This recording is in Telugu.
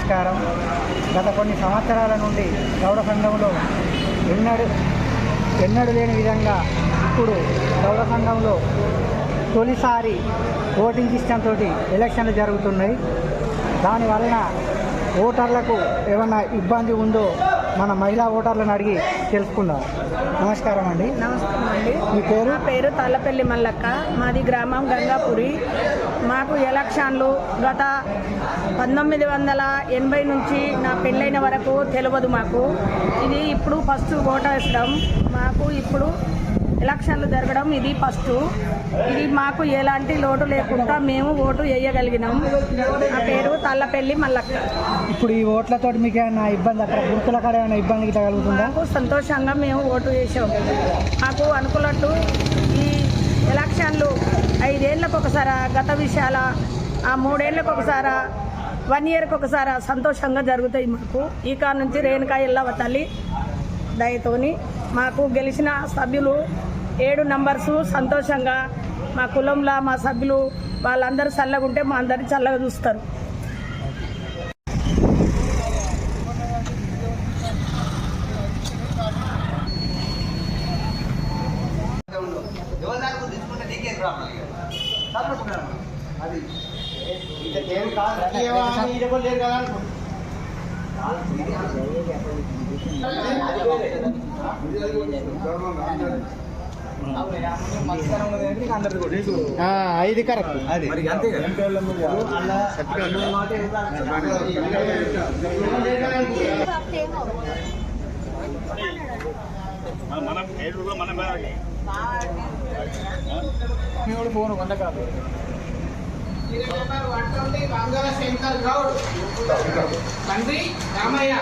నమస్కారం. గత కొన్ని సంవత్సరాల నుండి గౌడ సంఘంలో ఎన్నడూ లేని విధంగా ఇప్పుడు గౌడ సంఘంలో తొలిసారి ఓటింగ్ సిస్టమ్ తోటి ఎలక్షన్లు జరుగుతున్నాయి. దానివలన ఓటర్లకు ఏమన్నా ఇబ్బంది ఉందో మన మహిళా ఓటర్లను అడిగి తెలుసుకుందాం. నమస్కారం అండి. నమస్కారం అండి. మీ పేరు? నా పేరు తాళ్ళపల్లి మల్లక్క. మాది గ్రామం గంగాపురి. మాకు ఎలక్షన్లు గత 1980 నుంచి నా పెళ్ళైన వరకు తెలియదు మాకు. ఇది ఇప్పుడు ఫస్ట్ ఓటు వేసడం, మాకు ఇప్పుడు ఎలక్షన్లు జరగడం ఇది ఫస్ట్. ఇది మాకు ఎలాంటి లోటు లేకుండా మేము ఓటు వేయగలిగినాం. నా పేరు తాళ్ళపల్లి మల్లక్క. ఇప్పుడు ఈ ఓట్లతో మీకు ఏమైనా ఇబ్బంది, అక్కడ గుర్తుల కాడ ఏమైనా ఇబ్బంది కలుగుతుందా? మాకు సంతోషంగా మేము ఓటు వేసాం. మాకు అనుకున్నట్టు ఈ ఎలక్షన్లు 5 ఏళ్ళకు ఒకసారి, గత విషయాల 3 ఏళ్ళకు ఒకసారి, 1 ఇయర్కి ఒకసారి సంతోషంగా జరుగుతాయి. మాకు ఈ కాడ నుంచి రేణుకా ఎల్లవ తల్లి దయతోని మాకు గెలిచిన సభ్యులు 7 నంబర్సు సంతోషంగా మా కులంలో మా సభ్యులు వాళ్ళందరూ చల్లగా ఉంటే మా అందరినీ చల్లగా చూస్తారు. ఇది కరెక్ట్. అది ఫోన్ వందకాలు తండ్రి రామయ్య.